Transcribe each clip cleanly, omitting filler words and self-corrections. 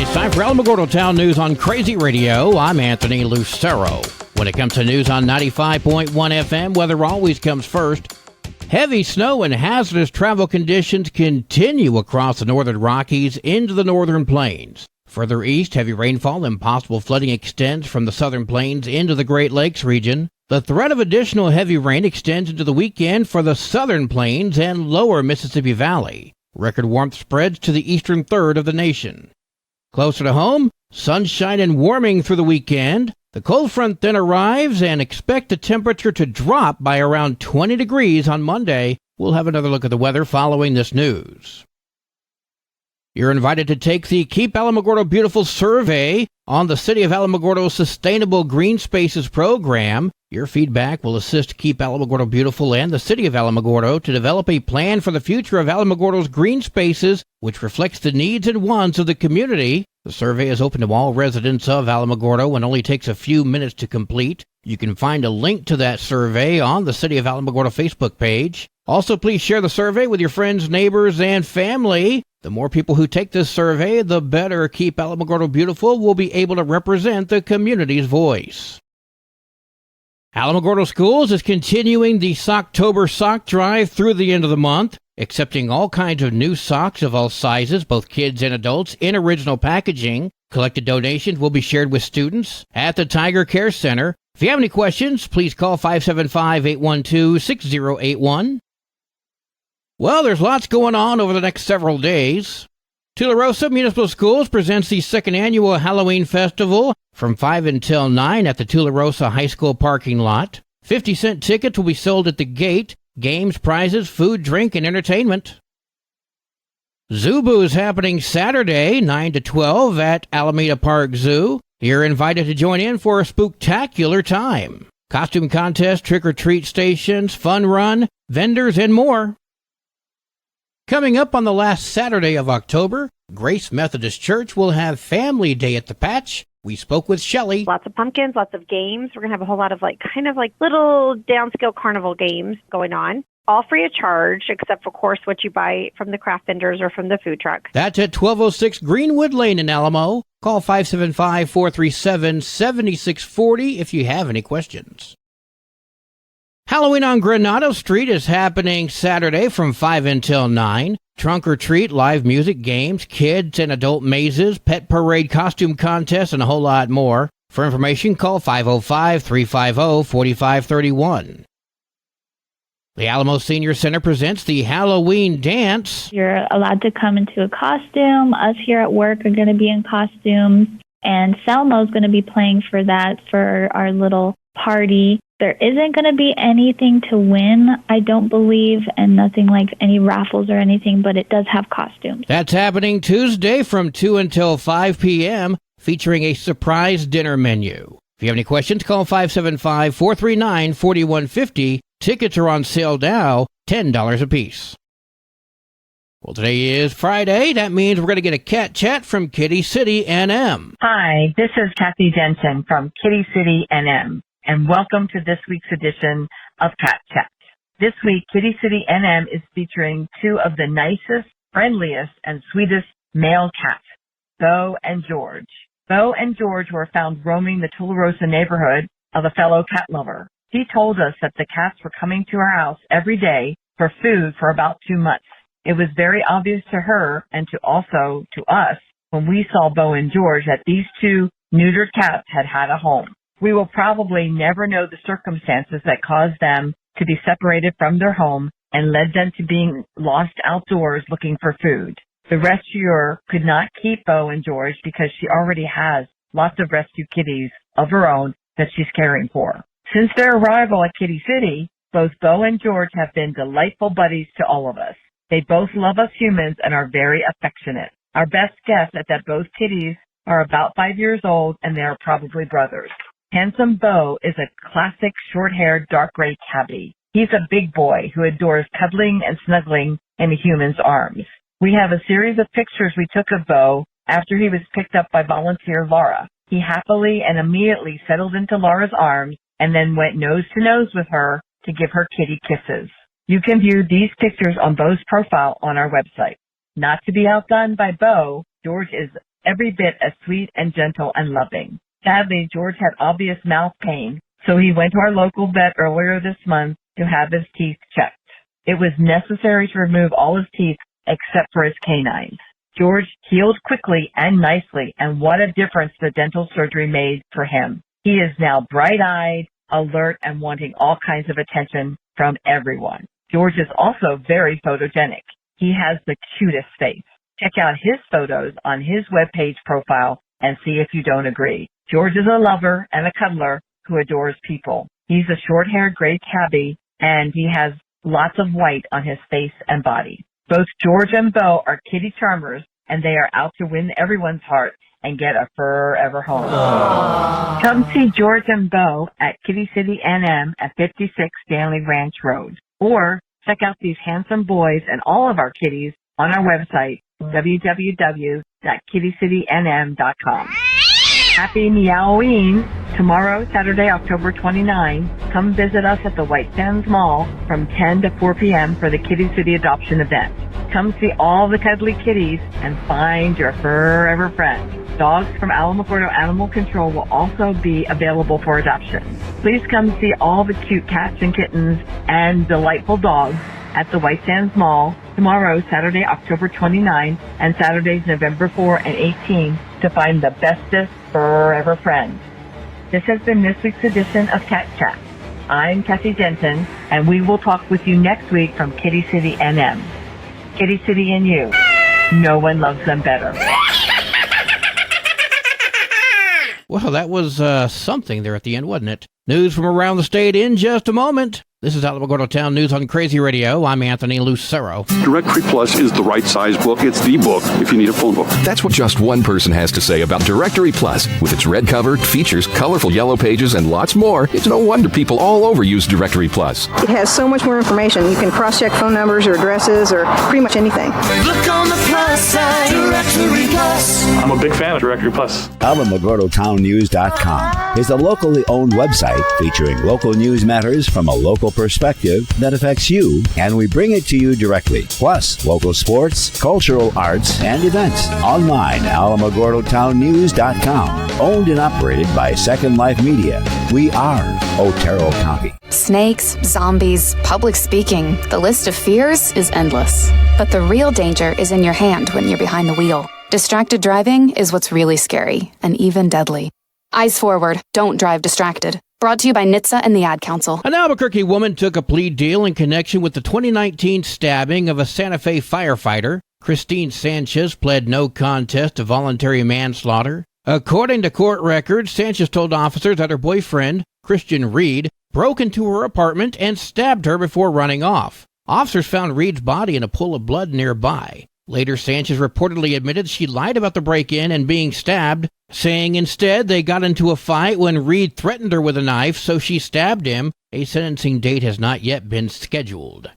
It's time for Alamogordo Town News on Crazy Radio. I'm Anthony Lucero. When it comes to news on 95.1 FM, weather always comes first. Heavy snow and hazardous travel conditions continue across the northern Rockies into the northern plains. Further east, heavy rainfall and possible flooding extends from the southern plains into the Great Lakes region. The threat of additional heavy rain extends into the weekend for the southern plains and lower Mississippi Valley. Record warmth spreads to the eastern third of the nation. Closer to home, sunshine and warming through the weekend. The cold front then arrives and expect the temperature to drop by around 20 degrees on Monday. We'll have another look at the weather following this news. You're invited to take the Keep Alamogordo Beautiful survey on the City of Alamogordo's Sustainable Green Spaces program. Your feedback will assist Keep Alamogordo Beautiful and the City of Alamogordo to develop a plan for the future of Alamogordo's green spaces, which reflects the needs and wants of the community. The survey is open to all residents of Alamogordo and only takes a few minutes to complete. You can find a link to that survey on the City of Alamogordo Facebook page. Also, please share the survey with your friends, neighbors, and family. The more people who take this survey, the better Keep Alamogordo Beautiful will be able to represent the community's voice. Alamogordo Schools is continuing the Socktober sock drive through the end of the month, accepting all kinds of new socks of all sizes, both kids and adults, in original packaging. Collected donations will be shared with students at the Tiger Care Center. If you have any questions, please call 575-812-6081. Well, there's lots going on over the next several days. Tularosa Municipal Schools presents the second annual Halloween Festival from 5 until 9 at the Tularosa High School parking lot. 50-cent tickets will be sold at the gate. Games, prizes, food, drink, and entertainment. Zoo is happening Saturday, 9 to 12 at Alameda Park Zoo. You're invited to join in for a spooktacular time. Costume contest, trick-or-treat stations, fun run, vendors, and more. Coming up on the last Saturday of October, Grace Methodist Church will have Family Day at the Patch. We spoke with Shelley. Lots of pumpkins, lots of games. We're going to have a whole lot of kind of little downscale carnival games going on. All free of charge, except for, of course, what you buy from the craft vendors or from the food truck. That's at 1206 Greenwood Lane in Alamo. Call 575-437-7640 if you have any questions. Halloween on Granado Street is happening Saturday from 5 until 9. Trunk or treat, live music, games, kids and adult mazes, pet parade, costume contests, and a whole lot more. For information, call 505-350-4531. The Alamo Senior Center presents the Halloween Dance. You're allowed to come into a costume. Us here at work are going to be in costumes. And Salmo's going to be playing for that for our little party. There isn't going to be anything to win, I don't believe, and nothing like any raffles or anything, but it does have costumes. That's happening Tuesday from 2 until 5 p.m., featuring a surprise dinner menu. If you have any questions, call 575-439-4150. Tickets are on sale now, $10 apiece. Well, today is Friday. That means we're going to get a cat chat from Kitty City NM. Hi, this is Kathy Denton from Kitty City NM. And welcome to this week's edition of Cat Chat. This week, Kitty City NM is featuring two of the nicest, friendliest, and sweetest male cats, Bo and George. Bo and George were found roaming the Tularosa neighborhood of a fellow cat lover. He told us that the cats were coming to our house every day for food for about 2 months. It was very obvious to her and to us when we saw Bo and George that these two neutered cats had a home. We will probably never know the circumstances that caused them to be separated from their home and led them to being lost outdoors looking for food. The rescuer could not keep Bo and George because she already has lots of rescue kitties of her own that she's caring for. Since their arrival at Kitty City, both Bo and George have been delightful buddies to all of us. They both love us humans and are very affectionate. Our best guess is that both kitties are about 5 years old and they are probably brothers. Handsome Bo is a classic short-haired dark gray tabby. He's a big boy who adores cuddling and snuggling in a human's arms. We have a series of pictures we took of Bo after he was picked up by volunteer Laura. He happily and immediately settled into Laura's arms and then went nose to nose with her to give her kitty kisses. You can view these pictures on Bo's profile on our website. Not to be outdone by Bo, George is every bit as sweet and gentle and loving. Sadly, George had obvious mouth pain, so he went to our local vet earlier this month to have his teeth checked. It was necessary to remove all his teeth except for his canines. George healed quickly and nicely, and what a difference the dental surgery made for him. He is now bright-eyed, alert, and wanting all kinds of attention from everyone. George is also very photogenic. He has the cutest face. Check out his photos on his webpage profile and see if you don't agree. George is a lover and a cuddler who adores people. He's a short-haired gray tabby, and he has lots of white on his face and body. Both George and Bo are kitty charmers, and they are out to win everyone's heart and get a forever home. Aww. Come see George and Bo at Kitty City NM at 56 Stanley Ranch Road. Or check out these handsome boys and all of our kitties on our website, www.kittycitynm.com. Happy Meoween! Tomorrow, Saturday, October 29, come visit us at the White Sands Mall from 10 to 4 p.m. for the Kitty City Adoption event. Come see all the cuddly kitties and find your forever friend. Dogs from Alamogordo Animal Control will also be available for adoption. Please come see all the cute cats and kittens and delightful dogs at the White Sands Mall tomorrow, Saturday, October 29, and Saturdays, November 4 and 18 to find the bestest forever friend. This has been this week's edition of Cat Chat. I'm Kathy Denton, and we will talk with you next week from Kitty City NM. Kitty City and you. No one loves them better. Well, that was something there at the end, wasn't it? News from around the state in just a moment. This is Alamogordo Town News on Crazy Radio. I'm Anthony Lucero. Directory Plus is the right size book. It's the book if you need a phone book. That's what just one person has to say about Directory Plus. With its red cover, features, colorful yellow pages, and lots more, it's no wonder people all over use Directory Plus. It has so much more information. You can cross-check phone numbers or addresses or pretty much anything. Look on the plus side, Directory Plus. I'm a big fan of Directory Plus. AlamogordoTownNews.com is a locally owned website featuring local news matters from a local perspective that affects you, and we bring it to you directly. Plus, local sports, cultural arts, and events. Online, AlamogordoTownNews.com. Owned and operated by Second Life Media. We are Otero County. Snakes, zombies, public speaking. The list of fears is endless. But the real danger is in your hand when you're behind the wheel. Distracted driving is what's really scary and even deadly. Eyes forward. Don't drive distracted. Brought to you by NHTSA and the Ad Council. An Albuquerque woman took a plea deal in connection with the 2019 stabbing of a Santa Fe firefighter. Christine Sanchez pled no contest to voluntary manslaughter. According to court records, Sanchez told officers that her boyfriend, Christian Reed, broke into her apartment and stabbed her before running off. Officers found Reed's body in a pool of blood nearby. Later, Sanchez reportedly admitted she lied about the break-in and being stabbed, saying instead they got into a fight when Reed threatened her with a knife, so she stabbed him. A sentencing date has not yet been scheduled.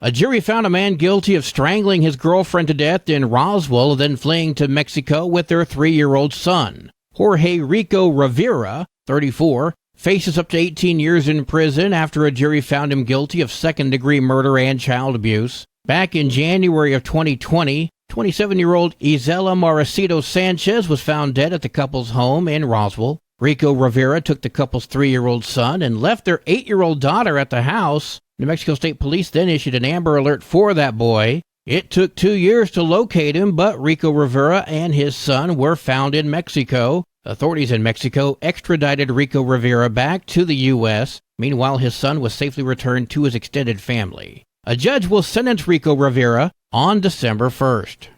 A jury found a man guilty of strangling his girlfriend to death in Roswell, then fleeing to Mexico with their 3-year-old son. Jorge Rico Rivera, 34, faces up to 18 years in prison after a jury found him guilty of second-degree murder and child abuse. Back in January of 2020, 27-year-old Isela Maricito Sanchez was found dead at the couple's home in Roswell. Rico Rivera took the couple's 3-year-old son and left their 8-year-old daughter at the house. New Mexico State Police then issued an Amber Alert for that boy. It took 2 years to locate him, but Rico Rivera and his son were found in Mexico. Authorities in Mexico extradited Rico Rivera back to the U.S. Meanwhile, his son was safely returned to his extended family. A judge will sentence Rico Rivera on December 1st.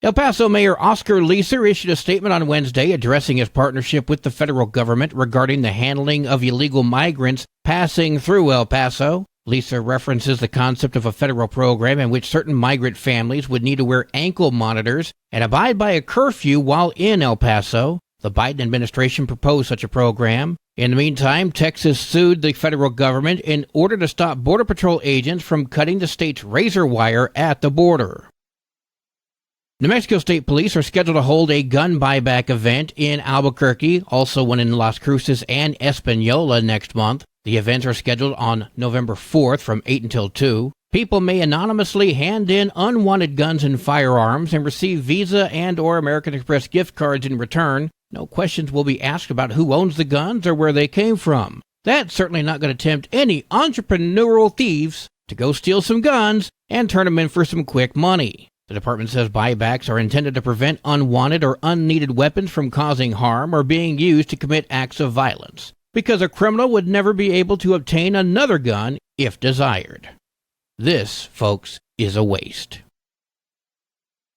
El Paso Mayor Oscar Leeser issued a statement on Wednesday addressing his partnership with the federal government regarding the handling of illegal migrants passing through El Paso. Leeser references the concept of a federal program in which certain migrant families would need to wear ankle monitors and abide by a curfew while in El Paso. The Biden administration proposed such a program. In the meantime, Texas sued the federal government in order to stop Border Patrol agents from cutting the state's razor wire at the border. New Mexico State Police are scheduled to hold a gun buyback event in Albuquerque, also one in Las Cruces and Espanola next month. The events are scheduled on November 4th from 8 until 2. People may anonymously hand in unwanted guns and firearms and receive Visa and/or American Express gift cards in return. No questions will be asked about who owns the guns or where they came from. That's certainly not going to tempt any entrepreneurial thieves to go steal some guns and turn them in for some quick money. The department says buybacks are intended to prevent unwanted or unneeded weapons from causing harm or being used to commit acts of violence, because a criminal would never be able to obtain another gun if desired. This, folks, is a waste.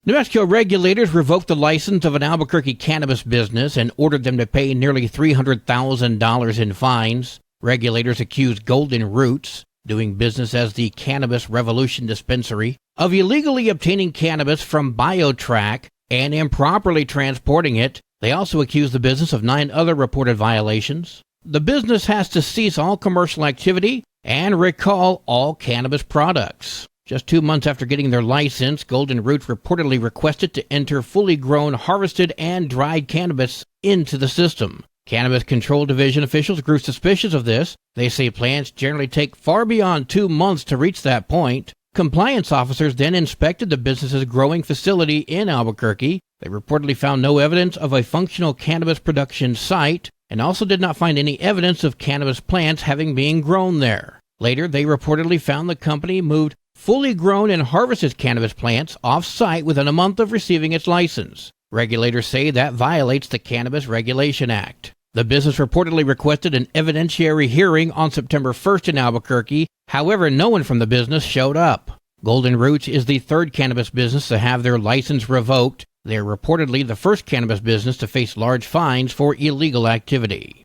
New Mexico regulators revoked the license of an Albuquerque cannabis business and ordered them to pay nearly $300,000 in fines. Regulators accused Golden Roots, doing business as the Cannabis Revolution Dispensary, of illegally obtaining cannabis from BioTrack and improperly transporting it. They also accused the business of 9 other reported violations. The business has to cease all commercial activity and recall all cannabis products. Just 2 months after getting their license, Golden Root reportedly requested to enter fully grown, harvested, and dried cannabis into the system. Cannabis Control Division officials grew suspicious of this. They say plants generally take far beyond 2 months to reach that point. Compliance officers then inspected the business's growing facility in Albuquerque. They reportedly found no evidence of a functional cannabis production site and also did not find any evidence of cannabis plants having been grown there. Later, they reportedly found the company moved fully grown and harvested cannabis plants off-site within a month of receiving its license. Regulators say that violates the Cannabis Regulation Act. The business reportedly requested an evidentiary hearing on September 1st in Albuquerque. However, no one from the business showed up. Golden Roots is the third cannabis business to have their license revoked. They are reportedly the first cannabis business to face large fines for illegal activity.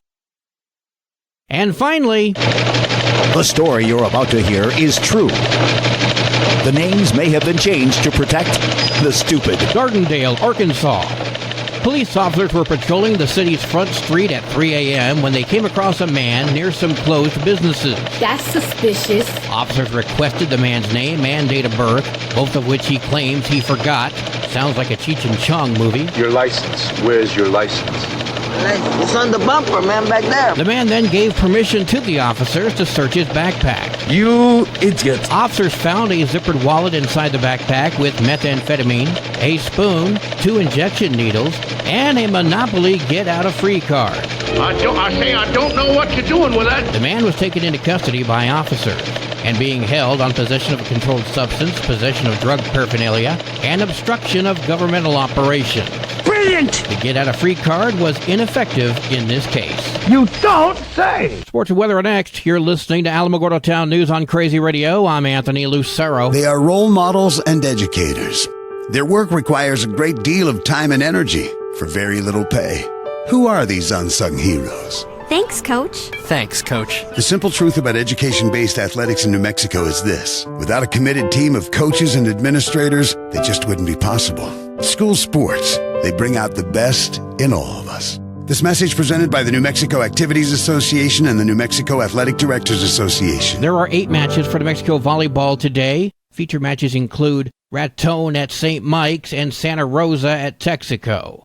And finally, the story you're about to hear is true. The names may have been changed to protect the stupid. Gardendale, Arkansas. Police officers were patrolling the city's front street at 3 a.m. when they came across a man near some closed businesses. That's suspicious. Officers requested the man's name and date of birth, both of which he claims he forgot. Sounds like a Cheech and Chong movie. Your license. Where's your license? It's on the bumper, man, back there. The man then gave permission to the officers to search his backpack. You idiot. Officers found a zippered wallet inside the backpack with methamphetamine, a spoon, 2 injection needles, and a Monopoly get-out-of-free card. I don't know what you're doing with that. The man was taken into custody by officers and being held on possession of a controlled substance, possession of drug paraphernalia, and obstruction of governmental operations. Brilliant! The get-out-of-free card was ineffective in this case. You don't say! Sports and weather are next. You're listening to Alamogordo Town News on Crazy Radio. I'm Anthony Lucero. They are role models and educators. Their work requires a great deal of time and energy for very little pay. Who are these unsung heroes? Thanks, Coach. Thanks, Coach. The simple truth about education-based athletics in New Mexico is this. Without a committed team of coaches and administrators, they just wouldn't be possible. School sports, they bring out the best in all of us. This message presented by the New Mexico Activities Association and the New Mexico Athletic Directors Association. There are 8 matches for New Mexico volleyball today. Feature matches include Raton at St. Mike's and Santa Rosa at Texaco.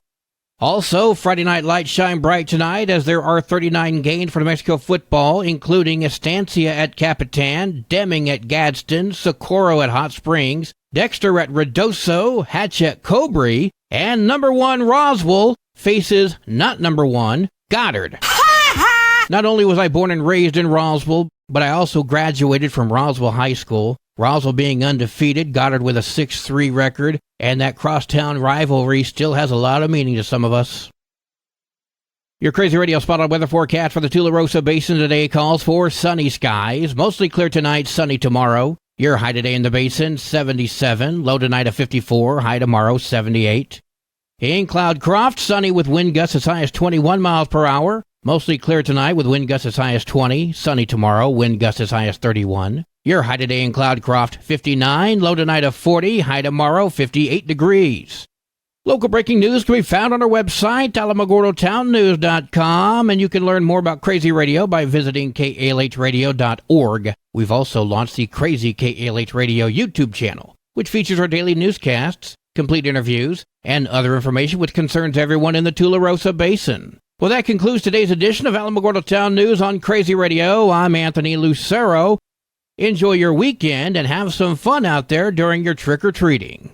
Also, Friday Night Lights shine bright tonight as there are 39 games for New Mexico football, including Estancia at Capitan, Deming at Gadsden, Socorro at Hot Springs, Dexter at Redoso, Hatch at Cobrey, and number 1 Roswell faces not number 1 Goddard. Not only was I born and raised in Roswell, but I also graduated from Roswell High School. Roswell being undefeated, Goddard with a 6-3 record, and that crosstown rivalry still has a lot of meaning to some of us. Your Crazy Radio spot-on weather forecast for the Tularosa Basin today calls for sunny skies, mostly clear tonight, sunny tomorrow. Your high today in the basin, 77, low tonight of 54, high tomorrow, 78. In Cloudcroft, sunny with wind gusts as high as 21 miles per hour. Mostly clear tonight with wind gusts as high as 20. Sunny tomorrow, wind gusts as high as 31. Your high today in Cloudcroft, 59. Low tonight of 40. High tomorrow, 58 degrees. Local breaking news can be found on our website, alamogordotownnews.com, and you can learn more about Crazy Radio by visiting kalhradio.org. We've also launched the Crazy KALH Radio YouTube channel, which features our daily newscasts, complete interviews, and other information which concerns everyone in the Tularosa Basin. Well, that concludes today's edition of Alamogordo Town News on Crazy Radio. I'm Anthony Lucero. Enjoy your weekend and have some fun out there during your trick-or-treating.